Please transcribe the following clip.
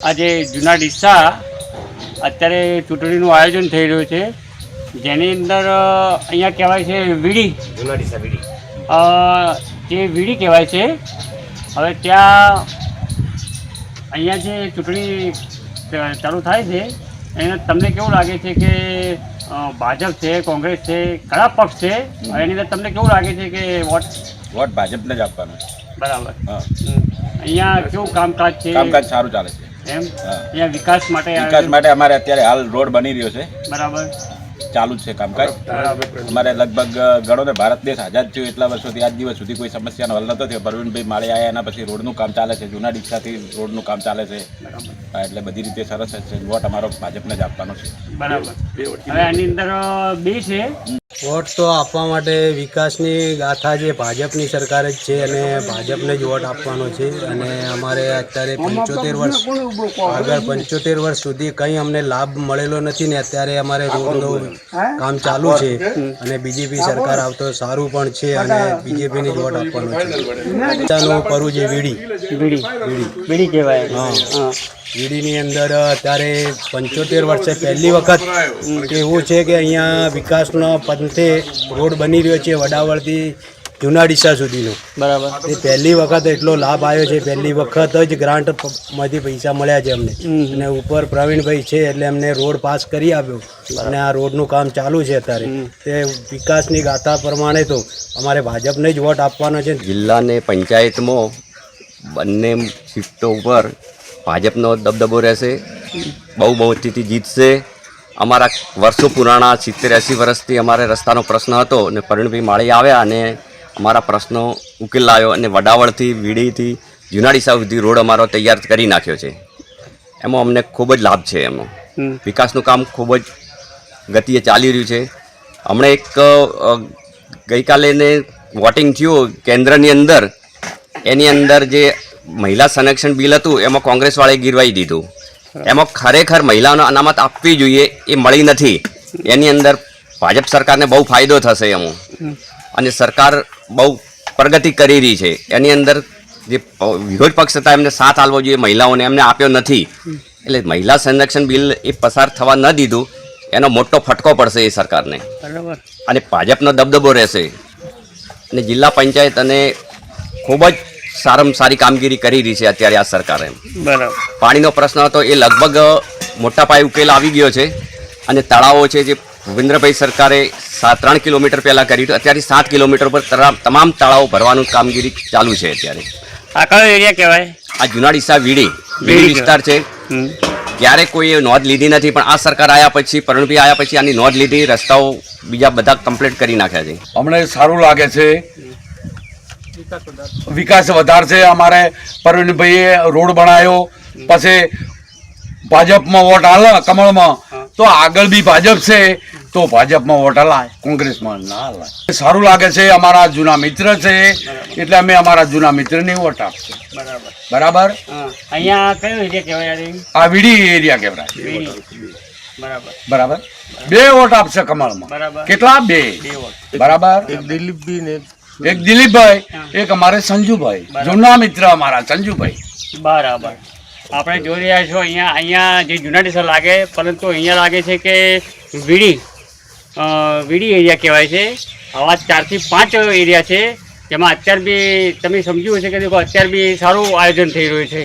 આજે જૂના ડીસા અત્યારે ચૂંટણીનું આયોજન થઈ રહ્યું છે, જેની અંદર અહીંયા કહેવાય છે વીડી, જૂના ડીસા વીડી, જે વીડી કહેવાય છે. હવે ત્યાં અહીંયા જે ચૂંટણી ચાલુ થાય છે એને તમને કેવું લાગે છે કે ભાજપ છે, કોંગ્રેસ છે, કયા પક્ષ છે, એની અંદર તમને કેવું લાગે છે કે વોટ ભાજપને જ આપવાનો? બરાબર. હા, અહીંયા કેવું કામકાજ છે? કામકાજ સારું ચાલે છે. એમ અહીંયા વિકાસ માટે અમારે અત્યારે હાલ રોડ બની રહ્યો છે, બરાબર, ચાલુ જ છે કામકાજ. અમારે લગભગ ગણો ને ભારત દેશ આઝાદ થયો એટલા વર્ષોથી આજ દિવસ સુધી કોઈ સમસ્યાનો હલ નતો થયો. પરવીનભાઈ માળે આવ્યા એના પછી રોડનું કામ ચાલે છે, જૂના ડીસાથી રોડનું કામ ચાલે છે. એટલે બધી રીતે સરસ છે. વોટ અમારો ભાજપને જ આપવાનો છે. બરાબર. હવે આની અંદર બે છે. વોટ તો આપવા માટે વિકાસની ગાથા જે ભાજપની સરકાર જ છે અને ભાજપને જ વોટ આપવાનો છે. અને અમારે અત્યારે 75 વર્ષ સુધી કંઈ અમને લાભ મળેલો નથી ને અત્યારે અમારે રોડનું કામ ચાલુ છે અને બીજેપી સરકાર આવતો સારું પણ છે અને બીજેપીની જ વોટ આપવાનો છે. કરું છે વીડી કહેવાય. હા, વીડીની અંદર અત્યારે 75 વર્ષે પહેલી વખત એવું છે કે અહીંયા વિકાસનો પંથે રોડ બની રહ્યો છે વડાવળથી જૂના ડીસા સુધીનો. બરાબર. એ પહેલી વખત એટલો લાભ આવ્યો છે, પહેલી વખત જ ગ્રાન્ટમાંથી પૈસા મળ્યા છે અમને. અને ઉપર પ્રવીણભાઈ છે એટલે એમને રોડ પાસ કરી આપ્યો અને આ રોડનું કામ ચાલુ છે અત્યારે. તે વિકાસની ગાથા પ્રમાણે તો અમારે ભાજપને જ વોટ આપવાનો છે. જિલ્લા ને પંચાયતમાં બંને સીટો ઉપર ભાજપનો દબદબો રહેશે, બહુ બહુમતીથી જીતશે. અમારા વર્ષો પુરાણા 70-80 વર્ષથી અમારે રસ્તાનો પ્રશ્ન હતો અને પરવીનભાઈ માળી આવ્યા અને અમારા પ્રશ્નો ઉકેલ લાવ્યો અને વડાવળથી વીડીથી જૂના ડીસા સુધી રોડ અમારો તૈયાર કરી નાખ્યો છે. એમાં અમને ખૂબ જ લાભ છે. એમાં વિકાસનું કામ ખૂબ જ ગતિએ ચાલી રહ્યું છે. હમણાં એક ગઈકાલે ને વોટિંગ થયું કેન્દ્રની અંદર, એની અંદર જે મહિલા સંરક્ષણ બિલ હતું એમાં કોંગ્રેસવાળાએ ગીરવાઈ દીધું. એમાં ખરેખર મહિલાઓને અનામત આપવી જોઈએ એ મળી નથી. એની અંદર ભાજપ સરકારને બહુ ફાયદો થશે એમાં અને સરકાર બહુ પ્રગતિ કરી રહી છે. એની અંદર જે વિરોધ પક્ષ હતા એમને સાથ આપવો જોઈએ મહિલાઓને, એમને આપ્યો નથી. એટલે મહિલા સંરક્ષણ બિલ એ પસાર થવા ન દીધું, એનો મોટો ફટકો પડશે એ સરકારને અને ભાજપનો દબદબો રહેશે. અને જિલ્લા પંચાયત અને ખૂબ જ સારામાં સારી કામગીરી કરી રહી છે અત્યારે આ સરકારે. બરાબર. પાણીનો પ્રશ્ન હતો એ લગભગ મોટા પાયે ઉકેલ આવી ગયો છે અને તળાવો છે જે ભૂપેન્દ્રભાઈ સરકારે 3 કિલોમીટર પહેલાં કર્યું હતું, અત્યારે 7 કિલોમીટર પર તમામ તળાવો ભરવાનું કામગીરી ચાલુ છે અત્યારે. આ કયો એરિયા કહેવાય? આ જૂના ડીસા વીડી વિસ્તાર છે. ક્યારે કોઈ નોંધ લીધી નથી, પણ આ સરકાર આવ્યા પછી, પરણભાઈ આવ્યા પછી આની નોંધ લીધી, રસ્તાઓ બીજા બધા કમ્પ્લીટ કરી નાખ્યા છે. અમને સારું લાગે છે, વિકાસ વધારશે. અમારે પરવીનભાઈએ રોડ બનાવ્યો, પછી ભાજપમાં વોટ હાલે કમળમાં તો આગળ બી ભાજપ છે તો ભાજપમાં વોટ હલાય, કોંગ્રેસમાં ના હલાય. સારું લાગે છે. અમારા જૂના મિત્ર છે એટલે અમે અમારા જૂના મિત્રને વોટ આપશે. બરાબર. અહીંયા કયો એરિયા કહેવાય? આ વીડી એરિયા કહેવાય. બરાબર. 2 વોટ આપશે કમળમાં. કેટલા? 2. બરાબર. એક દિલીપભાઈ, એક અમારે સંજુભાઈ, જૂના મિત્ર અમારા સંજુભાઈ. બરાબર. આપણે જોઈ રહ્યા છો અહીંયા જે જૂના ડીસા લાગે, પરંતુ અહીંયા લાગે છે કે વીડી એરિયા કહેવાય છે. આવા 4 થી 5 એરિયા છે જેમાં અત્યારે બી તમે સમજ્યું હશે કે દેખો અત્યારે બી સારું આયોજન થઈ રહ્યું છે.